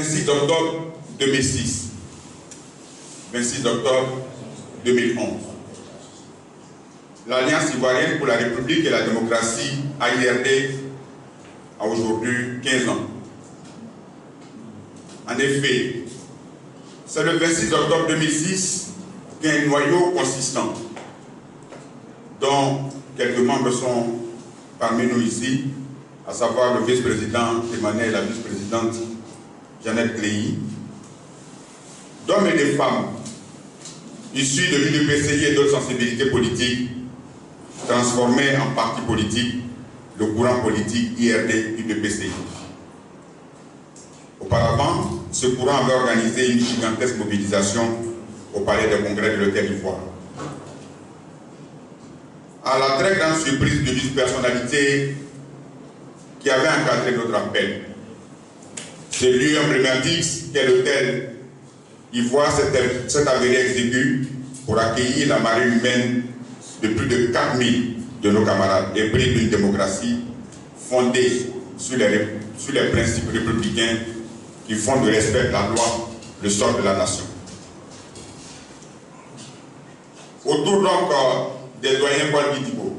26 octobre 2006, 26 octobre 2011. L'Alliance ivoirienne pour la République et la démocratie, AIRD, a aujourd'hui 15 ans. En effet, c'est le 26 octobre 2006 qu'un noyau consistant, dont quelques membres sont parmi nous ici, à savoir le vice-président Emmanuel et la vice-présidente Jeannette Cléhy, d'hommes et de femmes issus de l'UDPCI et d'autres sensibilités politiques, transformés en parti politique le courant politique IRD-UDPCI. Auparavant, ce courant avait organisé une gigantesque mobilisation au Palais des Congrès de l'Hôtel d'Ivoire. À la très grande surprise de vice-personnalités qui avait encadré notre appel, ce lieu emblématique qu'est l'Hôtel Ivoire s'est avéré exigu pour accueillir la marée humaine de plus de 4000 de nos camarades, épris d'une démocratie fondée sur les principes républicains qui font de respect de la loi le sol de la nation. Autour donc des doyens Paul Bidigo,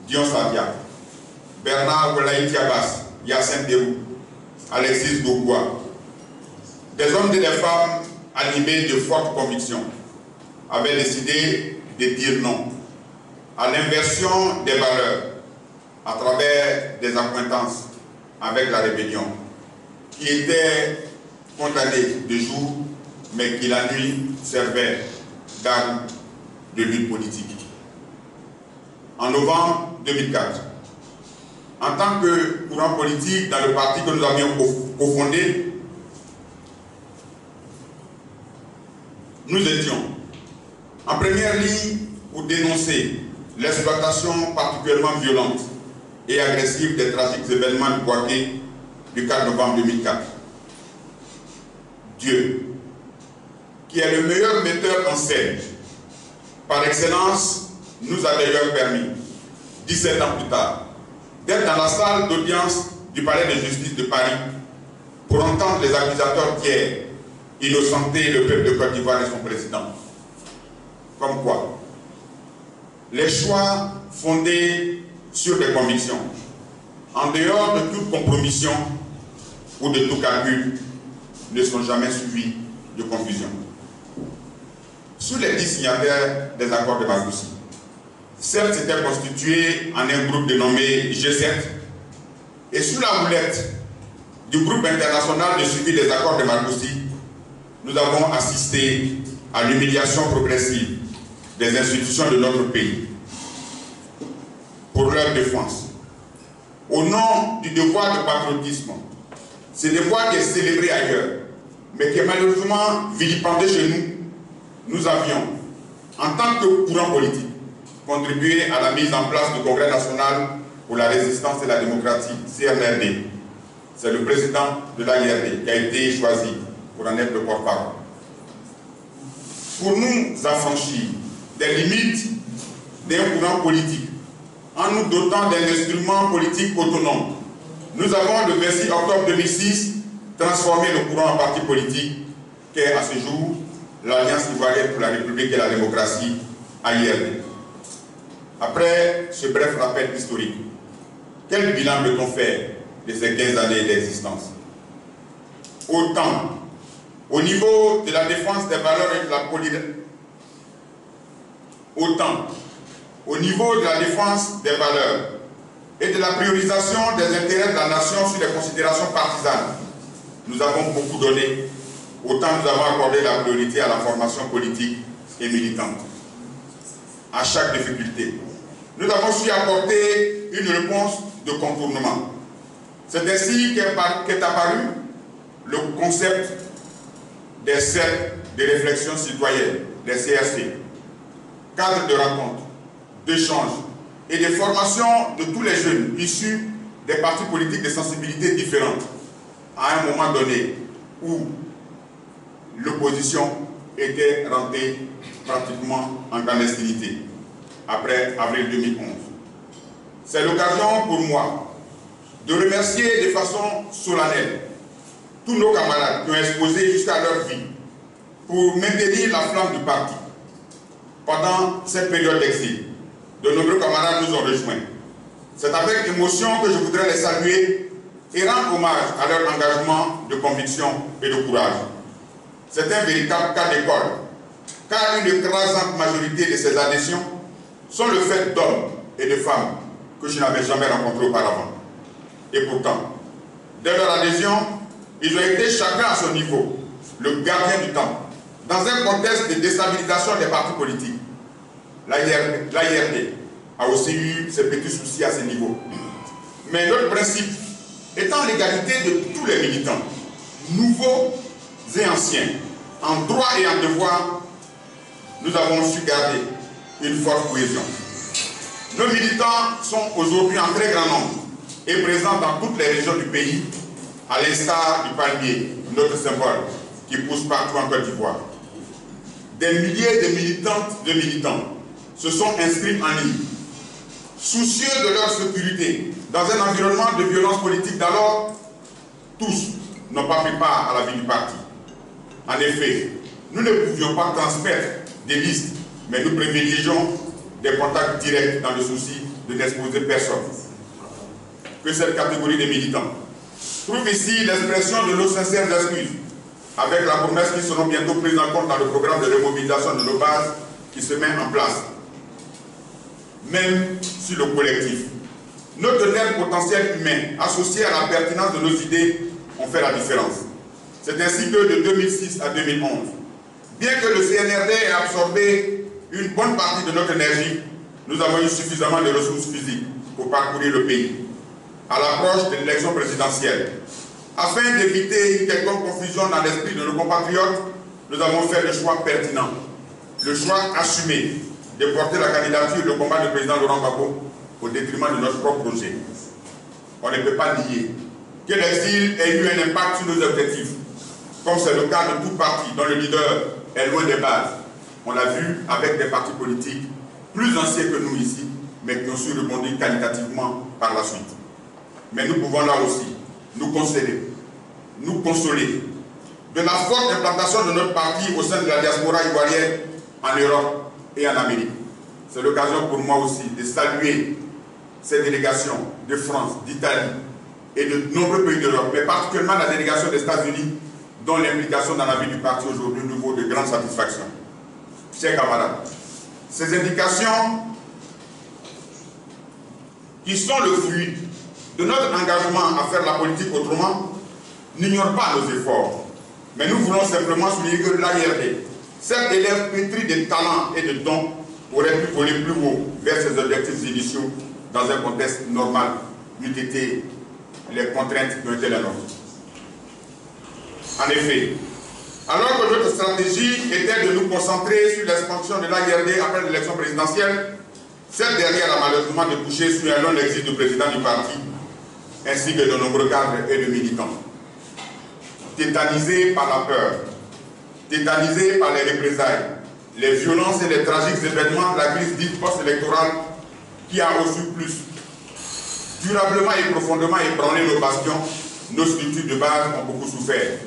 Dion Sabia, Bernard Welaïti Abbas, Yacine Derou, Alexis Dougoua, des hommes et des femmes animés de fortes convictions avaient décidé de dire non à l'inversion des valeurs à travers des accointances avec la rébellion qui était condamnée de jour mais qui la nuit servait d'arme de lutte politique. En novembre 2004, en tant que courant politique dans le parti que nous avions cofondé, nous étions en première ligne pour dénoncer l'exploitation particulièrement violente et agressive des tragiques événements de Bouaké du 4 novembre 2004. Dieu, qui est le meilleur metteur en scène, par excellence, nous a d'ailleurs permis, 17 ans plus tard, d'être dans la salle d'audience du Palais de justice de Paris pour entendre les accusateurs tiers innocenter le peuple de Côte d'Ivoire et son président. Comme quoi, les choix fondés sur des convictions, en dehors de toute compromission ou de tout calcul, ne sont jamais suivis de confusion. Sur les 10 signataires des accords de Marcoussis, 7 s'étaient constitués en un groupe dénommé G7, et sous la houlette du groupe international de suivi des accords de Marcoussis, nous avons assisté à l'humiliation progressive des institutions de notre pays pour leur défense. Au nom du devoir de patriotisme, ce devoir qui est célébré ailleurs, mais qui est malheureusement vilipendé chez nous, nous avions, en tant que courant politique, contribué à la mise en place du Congrès national pour la résistance et la démocratie, CNRD. C'est le président de l'AIRD qui a été choisi pour en être le porte-parole. Pour nous affranchir des limites d'un courant politique, en nous dotant d'un instrument politique autonome, nous avons, le 26 octobre 2006, transformé le courant en parti politique qu'est à ce jour l'Alliance ivoirienne pour la République et la démocratie, AIRD. Après ce bref rappel historique, quel bilan peut-on faire de ces 15 années d'existence? Autant au niveau de la défense des valeurs et de la politique, autant au niveau de la défense des valeurs et de la priorisation des intérêts de la nation sur les considérations partisanes, nous avons beaucoup donné, autant nous avons accordé la priorité à la formation politique et militante. À chaque difficulté, nous avons su apporter une réponse de contournement. C'est ainsi qu'est apparu le concept des cercles de réflexion citoyenne, des CRC, cadres de rencontres, d'échanges et de formation de tous les jeunes issus des partis politiques de sensibilités différentes, à un moment donné où l'opposition était rentrée pratiquement en clandestinité, après avril 2011. C'est l'occasion pour moi de remercier de façon solennelle tous nos camarades qui ont exposé jusqu'à leur vie pour maintenir la flamme du parti pendant cette période d'exil. De nombreux camarades nous ont rejoints. C'est avec émotion que je voudrais les saluer et rendre hommage à leur engagement de conviction et de courage. C'est un véritable cas d'école, car une écrasante majorité de ces adhésions sont le fait d'hommes et de femmes que je n'avais jamais rencontrés auparavant. Et pourtant, dès leur adhésion, ils ont été chacun à son niveau, le gardien du temps, dans un contexte de déstabilisation des partis politiques. L'AIRD a aussi eu ses petits soucis à ce niveau. Mais notre principe étant l'égalité de tous les militants, nouveaux et anciens, en droit et en devoir, nous avons su garder une forte cohésion. Nos militants sont aujourd'hui en très grand nombre et présents dans toutes les régions du pays, à l'instar du palmier, notre symbole, qui pousse partout en Côte d'Ivoire. Des milliers de militantes, de militants se sont inscrits en ligne, soucieux de leur sécurité, dans un environnement de violence politique d'alors. Tous n'ont pas pris part à la vie du parti. En effet, nous ne pouvions pas transmettre des listes, mais nous privilégions des contacts directs dans le souci de n'exposer personne. Que cette catégorie de militants trouve ici l'expression de nos sincères excuses, avec la promesse qu'ils seront bientôt prises en compte dans le programme de remobilisation de nos bases qui se met en place. Même sur le collectif, notre réel potentiel humain associé à la pertinence de nos idées ont fait la différence. C'est ainsi que de 2006 à 2011, bien que le CNRD ait absorbé une bonne partie de notre énergie, nous avons eu suffisamment de ressources physiques pour parcourir le pays. À l'approche de l'élection présidentielle, afin d'éviter une quelconque confusion dans l'esprit de nos compatriotes, nous avons fait le choix pertinent, le choix assumé de porter la candidature du combat du président Laurent Gbagbo au détriment de notre propre projet. On ne peut pas nier que l'exil ait eu un impact sur nos objectifs, comme c'est le cas de tout parti dont le leader est loin des bases. On l'a vu avec des partis politiques plus anciens que nous ici, mais qui ont su rebondir qualitativement par la suite. Mais nous pouvons là aussi nous consoler de la forte implantation de notre parti au sein de la diaspora ivoirienne en Europe et en Amérique. C'est l'occasion pour moi aussi de saluer ces délégations de France, d'Italie et de nombreux pays d'Europe, mais particulièrement la délégation des États-Unis, dont l'implication dans la vie du parti aujourd'hui nous vaut de grande satisfaction. Chers camarades, ces indications qui sont le fruit de notre engagement à faire la politique autrement n'ignorent pas nos efforts. Mais nous voulons simplement souligner que l'AIRD, cet élève pétri de talents et de dons, aurait pu voler plus haut vers ses objectifs initiaux dans un contexte normal, n'eût été les contraintes qui ont été les nôtres. En effet, alors que notre stratégie était de nous concentrer sur l'expansion de l'AIRD après l'élection présidentielle, cette dernière a malheureusement débouché sur un long exil du président du parti, ainsi que de nombreux cadres et de militants. Tétanisés par la peur, tétanisés par les représailles, les violences et les tragiques événements de la crise dite post-électorale qui a reçu plus, durablement et profondément ébranlé nos bastions, nos structures de base ont beaucoup souffert,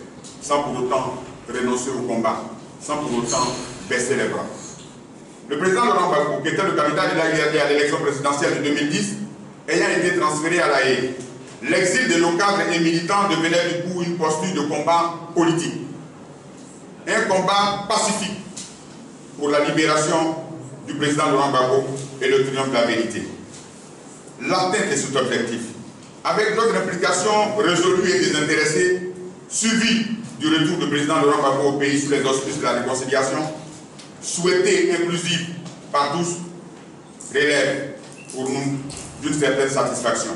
sans pour autant renoncer au combat, sans pour autant baisser les bras. Le président Laurent Gbagbo, qui était le candidat de l'AIRD à l'élection présidentielle de 2010, ayant été transféré à La Haye, l'exil de nos cadres et militants devenait du coup une posture de combat politique. Un combat pacifique pour la libération du président Laurent Gbagbo et le triomphe de la vérité. L'atteinte de cet objectif, avec notre implication résolue et désintéressée, suivie du retour du président Laurent Gbagbo au pays sous les auspices de la réconciliation, souhaitée et inclusive par tous, relève pour nous d'une certaine satisfaction.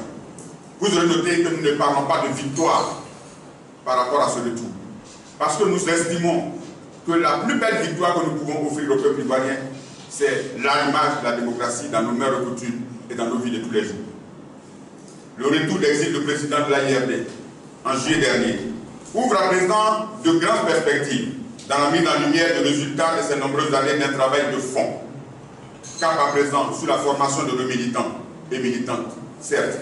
Vous aurez noté que nous ne parlons pas de victoire par rapport à ce retour, parce que nous estimons que la plus belle victoire que nous pouvons offrir au peuple ivoirien, c'est l'allumage de la démocratie dans nos mœurs et coutumes et dans nos vies de tous les jours. Le retour d'exil du président de l'AIRD en juillet dernier ouvre à présent de grandes perspectives dans la mise en lumière des résultats de ces nombreuses années d'un travail de fond, cap à présent sur la formation de nos militants et militantes, certes,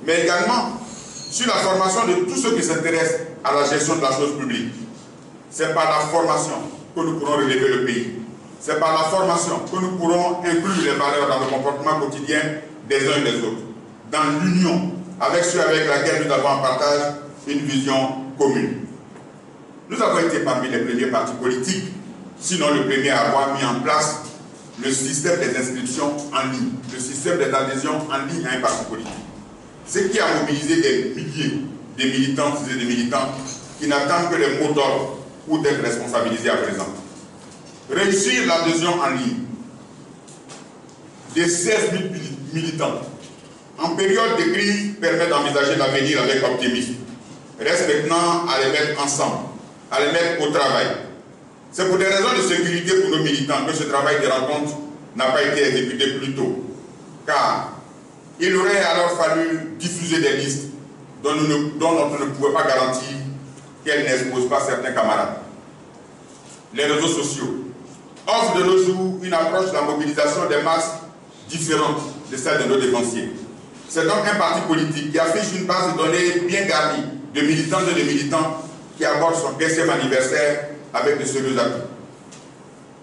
mais également sur la formation de tous ceux qui s'intéressent à la gestion de la chose publique. C'est par la formation que nous pourrons relever le pays. C'est par la formation que nous pourrons inclure les valeurs dans le comportement quotidien des uns et des autres. Dans l'union avec ceux avec lesquels nous avons en partage une vision commune. Nous avons été parmi les premiers partis politiques, sinon le premier à avoir mis en place le système des inscriptions en ligne, le système des adhésions en ligne à un parti politique. Ce qui a mobilisé des milliers de militantes et de militants qui n'attendent que les mots d'ordre ou d'être responsabilisés à présent. Réussir l'adhésion en ligne des 16 000 militants en période de crise permet d'envisager l'avenir avec optimisme. Reste maintenant à les mettre ensemble, à les mettre au travail. C'est pour des raisons de sécurité pour nos militants que ce travail de rencontre n'a pas été exécuté plus tôt. Car il aurait alors fallu diffuser des listes dont on ne pouvait pas garantir qu'elles n'exposent pas certains camarades. Les réseaux sociaux offrent de nos jours une approche de la mobilisation des masses différente de celle de nos dévanciers. C'est donc un parti politique qui affiche une base de données bien garnie de militantes et de militants qui aborde son 15e anniversaire avec de sérieux atouts.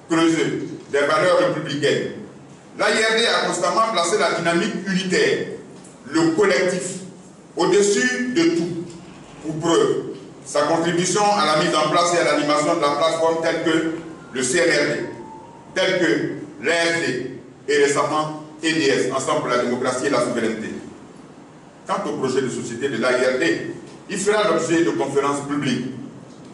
Creuser des valeurs républicaines. L'AIRD a constamment placé la dynamique unitaire, le collectif, au-dessus de tout. Pour preuve, sa contribution à la mise en place et à l'animation de la plateforme telle que le CNRD, telle que l'AFD et récemment EDS, Ensemble pour la démocratie et la souveraineté. Quant au projet de société de l'AIRD, il fera l'objet de conférences publiques.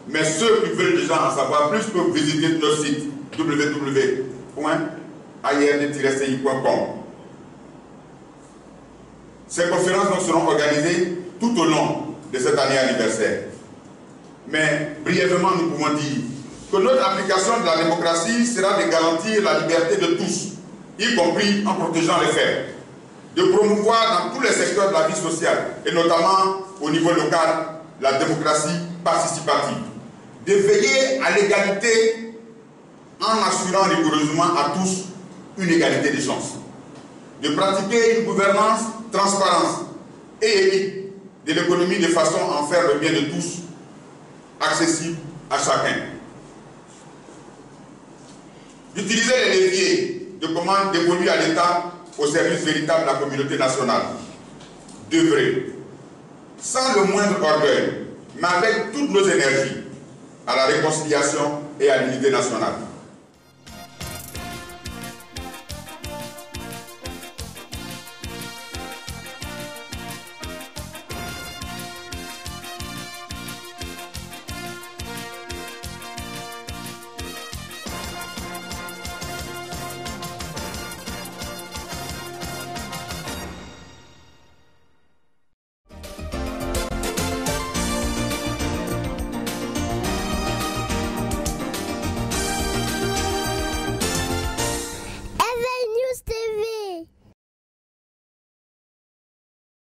Mais ceux qui veulent déjà en savoir plus peuvent visiter notre site www.aird-ci.com. Ces conférences donc seront organisées tout au long de cette année anniversaire. Mais brièvement, nous pouvons dire que notre application de la démocratie sera de garantir la liberté de tous, y compris en protégeant les faibles, de promouvoir dans tous les secteurs de la vie sociale, et notamment au niveau local, la démocratie participative, de veiller à l'égalité en assurant rigoureusement à tous une égalité de chances, de pratiquer une gouvernance transparente et éthique de l'économie de façon à en faire le bien de tous, accessible à chacun, d'utiliser les leviers de commande dévolus à l'État au service véritable de la communauté nationale, d'œuvrer sans le moindre orgueil, mais avec toutes nos énergies, à la réconciliation et à l'unité nationale.